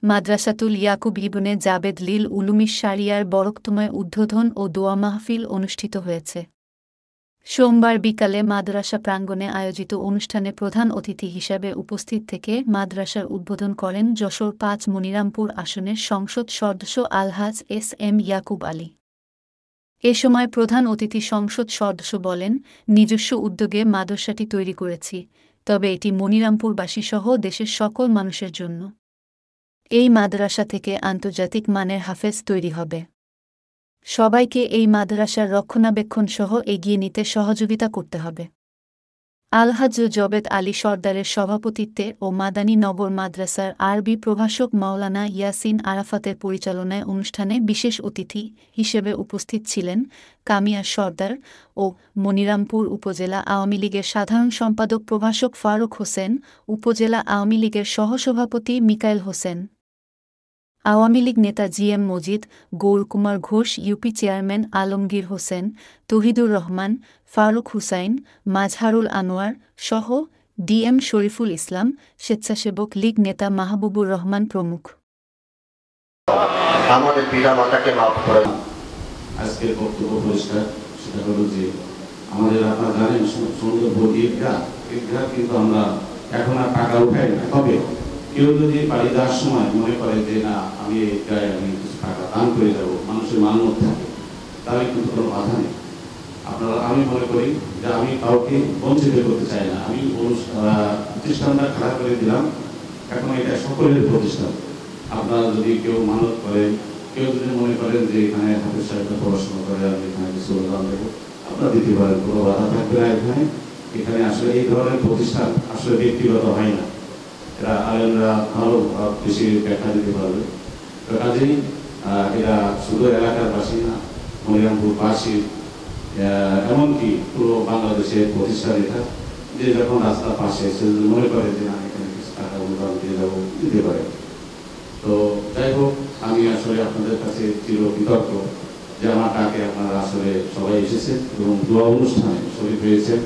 মাদ্রাসাতুল ইয়াকুব ইবনে জাবেদ লিল উলুমিশ শারিয়ার বরকতময় উদ্বোধন ও দোয়া মাহফিল অনুষ্ঠিত হয়েছে। সোমবার বিকালে মাদ্রাসা প্রাঙ্গণে আয়োজিত অনুষ্ঠানে প্রধান অতিথি হিসেবে উপস্থিত থেকে মাদ্রাসার উদ্বোধন করেন যশোর ৫ মনিরামপুর আসনের সংসদ সদস্য আলহাজ এস.এম. ইয়াকুব আলী। এ সময় প্রধান অতিথি সংসদ সদস্য বলেন, নিজস্ব উদ্যোগে মাদ্রাসাটি তৈরি করেছি, তবে এটি মনিরামপুরবাসীসহ দেশের সকল মানুষের জন্য। এই মাদ্রাসা থেকে আন্তর্জাতিক মানের হাফেজ তৈরি হবে। সবাইকে এই মাদ্রাসার রক্ষণাবেক্ষণসহ এগিয়ে নিতে সহযোগিতা করতে হবে। আলহাজ জবেদ আলী সর্দারের সভাপতিত্বে ও মাদানী নগর মাদ্রাসার আরবি প্রভাষক মাওলানা ইয়াসিন আরাফাতের পরিচালনায় অনুষ্ঠানে বিশেষ অতিথি হিসেবে উপস্থিত ছিলেন কামিয়া সর্দার ও মনিরামপুর উপজেলা আওয়ামী লীগের সাধারণ সম্পাদক প্রভাষক ফারুক হোসেন, উপজেলা আওয়ামী লীগের সহসভাপতি মিকাইল হোসেন, আওয়ামী লীগ নেতা GM. Majid, Gourkumar Ghosh, UP chairman Alamgir Hossain, Tauhidur Rahman, Faruk Hussain, Mazharul Anwar সহ ডি.এম. শরীফুল ইসলাম, স্বেচ্ছাসেবক লীগ নেতা মাহবুবুর রহমান প্রমুখ। আমাদের পিতামাতাকে মাফ করে। আজকের বক্তব্য পরিষ্কার, সেটা হলো যে আমাদের আপনারা জানেন সুন্দর ঈদগাহ কিন্তু আমরা এখন আর টাকা উঠাই না। তবে কেউ যদি বাড়ি যাওয়ার সময় মনে করে যে না আমি আমি কিছু টাকা দান করে যাবো, মানুষের মানত থাকে, তাহলে কিন্তু কোনো বাধা নেই। আমি মনে করি যে আমি কাউকে বঞ্চিত করতে চাই না। আমি প্রতিষ্ঠানটা খারাপ করে দিলাম, এখন এটা সকলের প্রতিষ্ঠান। আপনারা যদি কেউ মানত করেন, কেউ যদি মনে করেন যে এখানে হাফেজ সাহেবরা পড়াশোনা করে আমি এখানে কিছু অনুদান দেবো, আপনারা দিতে পারেন, কোনো বাধা থাকবে না। এখানে আসলে এই ধরনের প্রতিষ্ঠান আসলে ব্যক্তিগত হয় না, এরা আলেমরা ভালো বেশি ব্যাখ্যা দিতে পারবে। তো কাজেই এরা শুধু এলাকার বাসী না, মনিরামপুরবাসী, এমনকি পুরো বাংলাদেশের প্রতিষ্ঠান এটা, যে যখন রাস্তার পাশে সে মনে করে যে না এখানে কিছু টাকা অনুদান দিয়ে যাবো, দিতে পারে। তো যাই হোক, আমি আসলে আপনাদের কাছে চিরকৃতজ্ঞ যে আমার ডাকে আপনারা আসলে সবাই এসেছেন এবং দোয়া অনুষ্ঠানে শরীর হয়েছেন।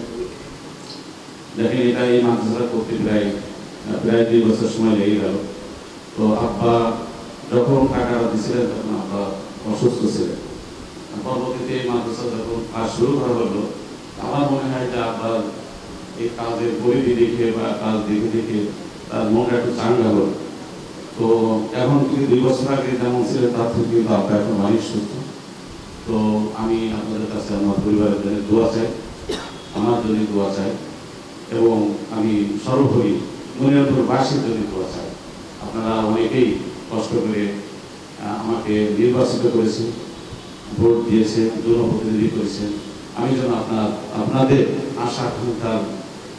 দেখেন, এটা এই মাদ্রাসা করতে প্রায় 2 বছর সময় লেগে গেল। তো আব্বা যখন টাকাটা দিয়েছিলেন তখন আব্বা অসুস্থ ছিলেন। পরবর্তীতে এই মাদ্রাসা যখন কাজ শুরু করা হলো, আমার মনে হয় যে আব্বার এই কাজের পরিধি দেখে বা কাজ দেখে দেখে তার মনটা একটু চাঙ্গা হলো। তো এখন কিন্তু 2 বছর আগে যেমন ছিলেন তার থেকে কিন্তু আব্বা এখন অনেক সুস্থ। তো আমি আপনাদের কাছে আমার পরিবারের জন্য দোয়া চাই, আমার জন্য দোয়া চাই, এবং আমি সর্বোপরি মনিরামপুরবাসীর জন্য দোয়া চাই। আপনারা অনেকেই কষ্ট করে আমাকে নির্বাচিত করেছেন, ভোট দিয়েছেন, জনপ্রতিনিধি করেছেন। আমি যেন আপনাদের আশা আকাঙ্ক্ষার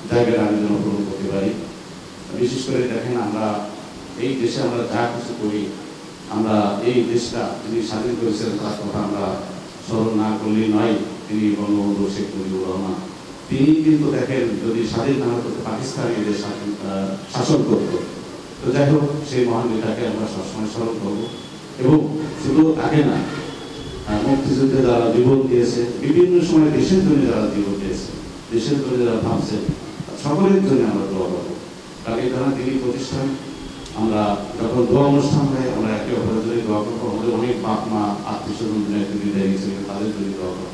জায়গাটা আমি যেন পূরণ করতে পারি। বিশেষ করে দেখেন, আমরা এই দেশে আমরা যা কিছু করি, আমরা এই দেশটা যিনি স্বাধীন করেছেন তার কথা আমরা স্মরণ না করলেই নয়। তিনি বঙ্গবন্ধু শেখ মুজিবুর রহমান। তিনি কিন্তু দেখেন, যদি স্বাধীন না হতো পাকিস্তান এদের শাসন করত। তো যাই হোক, সেই মহান নেতাকে আমরা সবসময় স্মরণ করবো। এবং শুধু তাকে না, মুক্তিযুদ্ধে যারা জীবন দিয়েছে, বিভিন্ন সময় দেশের জন্য যারা জীবন দিয়েছে, দেশের জন্য যারা ভাবছে, সকলের জন্য আমরা দোয়া করবো। কারণ এই ধরনের তিনি প্রতিষ্ঠান, আমরা যখন দোয়া অনুষ্ঠান হয় আমরা একে অপরের জন্য দোয়া করবো। আমাদের অনেক বাপ মা আত্মীয় স্বজন বিদায় গেছিলেন, তাদের জন্য দোয়া করবো।